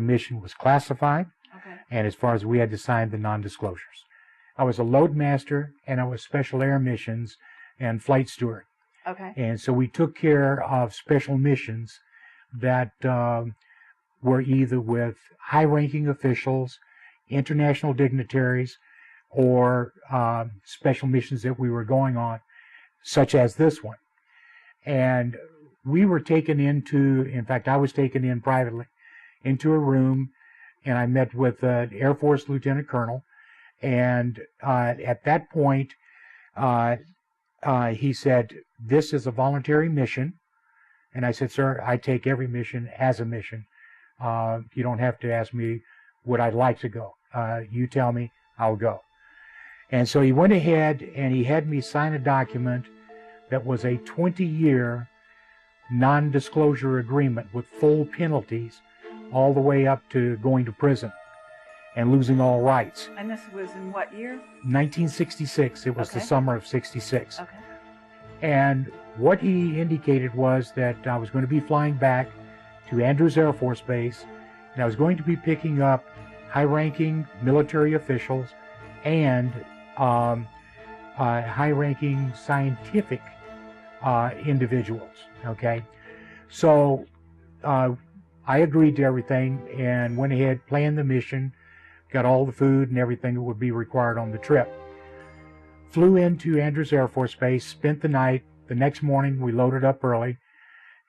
mission was classified, and as far as we had to sign the non-disclosures. I was a load master, and I was special air missions and flight steward. Okay. And so we took care of special missions that were either with high-ranking officials, international dignitaries, or special missions that we were going on, such as this one. And we were taken into, in fact, I was taken in privately into a room, and I met with an Air Force Lieutenant Colonel. And at that point, he said, "This is a voluntary mission." And I said, "Sir, I take every mission as a mission. You don't have to ask me would I like to go. You tell me, I'll go." And so he went ahead and he had me sign a document that was a 20-year non-disclosure agreement with full penalties all the way up to going to prison and losing all rights. And this was in what year? 1966. It was the summer of 66. Okay. And what he indicated was that I was going to be flying back to Andrews Air Force Base, and I was going to be picking up high-ranking military officials and high-ranking scientific individuals. Okay, so I agreed to everything and went ahead, planned the mission, got all the food and everything that would be required on the trip. Flew into Andrews Air Force Base, spent the night. The next morning we loaded up early,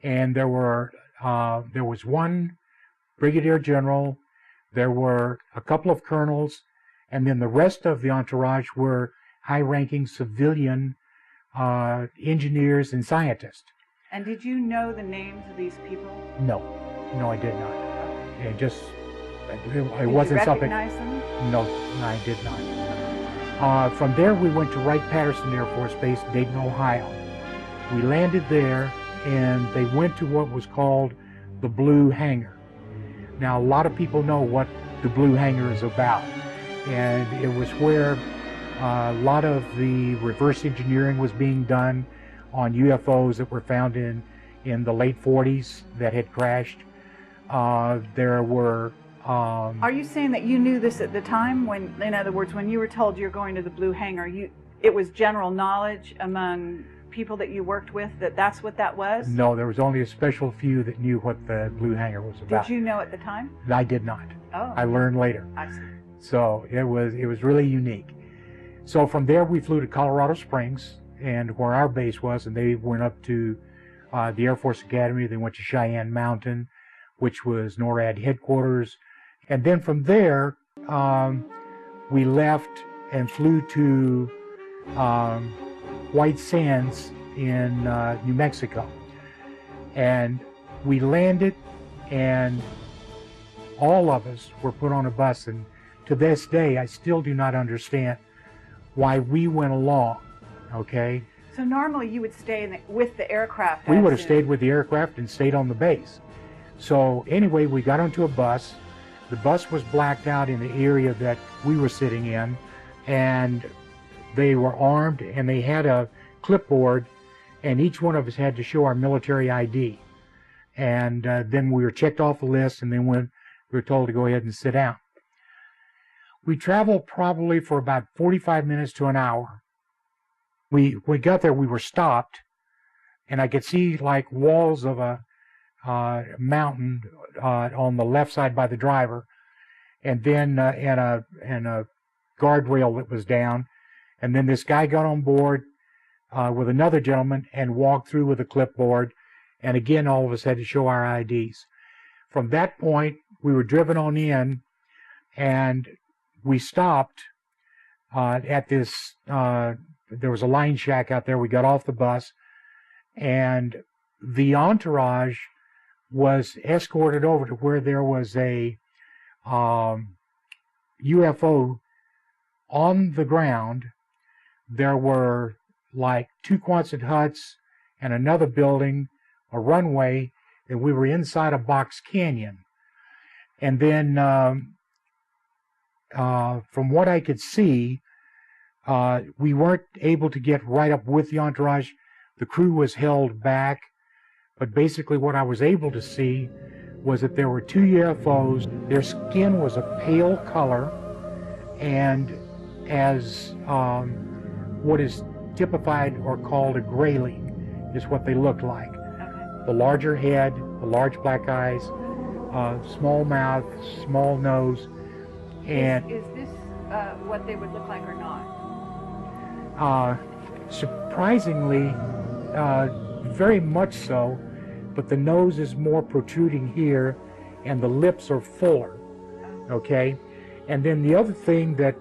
and there was one brigadier general, there were a couple of colonels, and then the rest of the entourage were high-ranking civilian engineers and scientists. And did you know the names of these people? No, I did not. It just, it wasn't something. Did you recognize them? No, I did not. From there, we went to Wright-Patterson Air Force Base, Dayton, Ohio. We landed there, and they went to what was called the Blue Hangar. Now, a lot of people know what the Blue Hangar is about, and it was where a lot of the reverse engineering was being done on UFOs that were found in the late 40s that had crashed. There were... Are you saying that you knew this at the time? When, in other words, when you were told you're going to the Blue Hangar, it was general knowledge among people that you worked with that that's what that was? No, there was only a special few that knew what the Blue Hangar was about. Did you know at the time? I did not. Oh. I learned later. I see. So it was really unique. So from there we flew to Colorado Springs, and where our base was, and they went up to the Air Force Academy. They went to Cheyenne Mountain, which was NORAD headquarters. And then from there, we left and flew to White Sands in New Mexico. And we landed, and all of us were put on a bus. And to this day, I still do not understand why we went along, okay? So normally you would stay with the aircraft. We would have stayed with the aircraft and stayed on the base. So anyway, we got onto a bus. The bus was blacked out in the area that we were sitting in, and they were armed, and they had a clipboard, and each one of us had to show our military ID. And then we were checked off the list, and then we were told to go ahead and sit down. We traveled probably for about 45 minutes to an hour. We got there, we were stopped, and I could see like walls of a mountain on the left side by the driver, and then and a guardrail that was down, and then this guy got on board with another gentleman and walked through with a clipboard, and again all of us had to show our IDs. From that point we were driven on in, and we stopped at this there was a line shack out there. We got off the bus, and the entourage was escorted over to where there was a UFO on the ground. There were like 2 Quonset huts and another building, a runway, and we were inside a box canyon. And then from what I could see, we weren't able to get right up with the entourage. The crew was held back. But basically what I was able to see was that there were two UFOs. Their skin was a pale color, and as what is typified or called a grayling is what they looked like. Okay. The larger head, the large black eyes, small mouth, small nose, and is this what they would look like or not? surprisingly, very much so, but the nose is more protruding here and the lips are fuller, okay? And then the other thing that,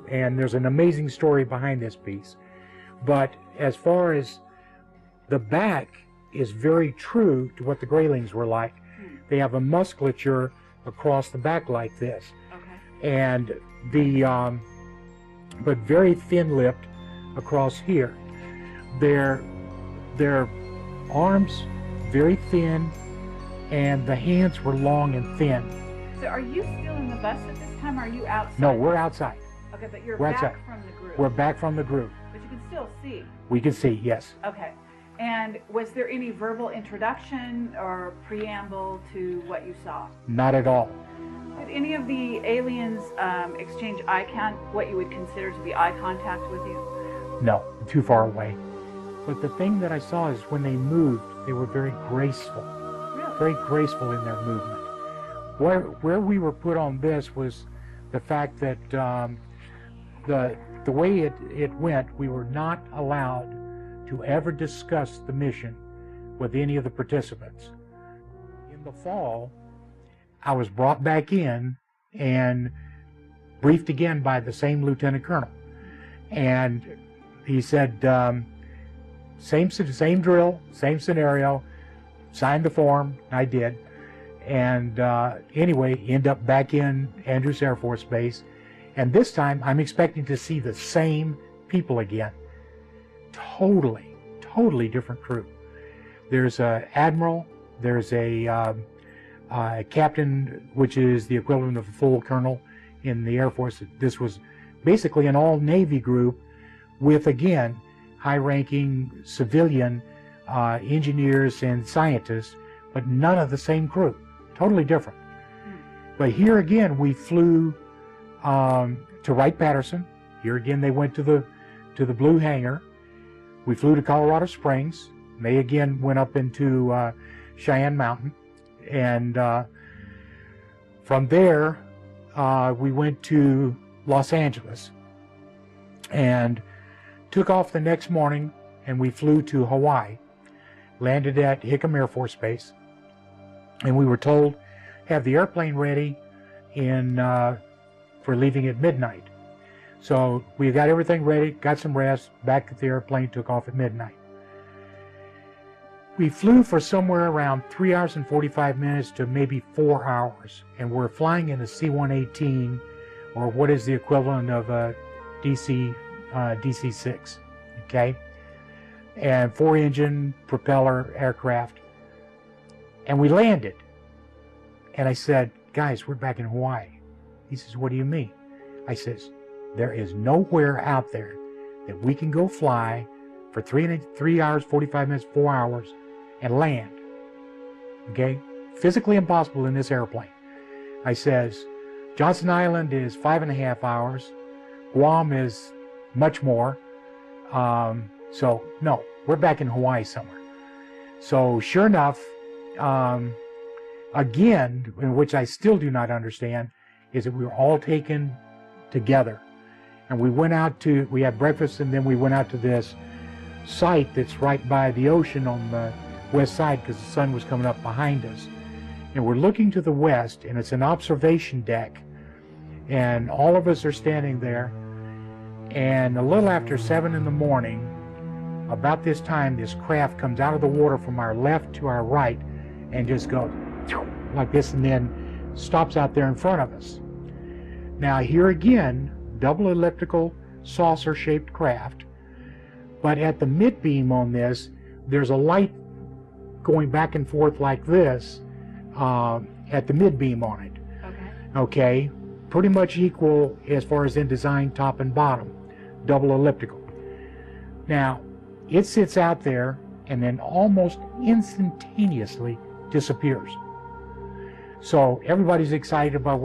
and there's an amazing story behind this piece, but as far as the back is very true to what the graylings were like. They have a musculature across the back like this. Okay. And the, but very thin-lipped across here. Their arms very thin, and the hands were long and thin. So are you still in the bus at this time, or are you outside? No, we're outside. Okay, but you're We're back outside. from the group. We're back from the group. But you can still see. We can see, yes. Okay. And was there any verbal introduction or preamble to what you saw? Not at all. Did any of the aliens exchange what you would consider to be eye contact with you? No, too far away. But the thing that I saw is when they moved, they were very graceful. Really? Very graceful in their movement. Where we were put on this was the fact that the way it went, we were not allowed to ever discuss the mission with any of the participants. In the fall, I was brought back in and briefed again by the same lieutenant colonel. And he said, same drill, same scenario, signed the form. I did. And anyway, end up back in Andrews Air Force Base. And this time I'm expecting to see the same people again. Totally different crew. There's an admiral, there's a captain, which is the equivalent of a full colonel in the Air Force. This was basically an all-Navy group with, again, high-ranking civilian engineers and scientists, but none of the same crew. Totally different. But here again, we flew to Wright-Patterson. Here again, they went to the Blue Hangar. We flew to Colorado Springs. They again went up into Cheyenne Mountain. And from there, we went to Los Angeles and took off the next morning, and we flew to Hawaii, landed at Hickam Air Force Base, and we were told, have the airplane ready for leaving at midnight. So we got everything ready, got some rest, back at the airplane, took off at midnight. We flew for somewhere around 3 hours and 45 minutes to maybe 4 hours, and we're flying in a C-118, or what is the equivalent of a DC-6, okay? And 4-engine propeller aircraft. And we landed. And I said, guys, we're back in Hawaii. He says, what do you mean? I says, there is nowhere out there that we can go fly for 3 hours, 45 minutes, 4 hours, and land. Okay? Physically impossible in this airplane. I says, Johnson Island is 5.5 hours. Guam is much more. So, no, we're back in Hawaii somewhere. So, sure enough, again, which I still do not understand, is that we were all taken together. And we went out we had breakfast, and then we went out to this site that's right by the ocean on the west side, because the sun was coming up behind us. And we're looking to the west, and it's an observation deck. And all of us are standing there. And a little after 7 in the morning, about this time, this craft comes out of the water from our left to our right and just goes like this, and then stops out there in front of us. Now here again, double elliptical saucer-shaped craft, but at the mid-beam on this, there's a light going back and forth like this at the mid-beam on it. Okay, pretty much equal as far as in design, top and bottom, double elliptical. Now, it sits out there and then almost instantaneously disappears. So everybody's excited about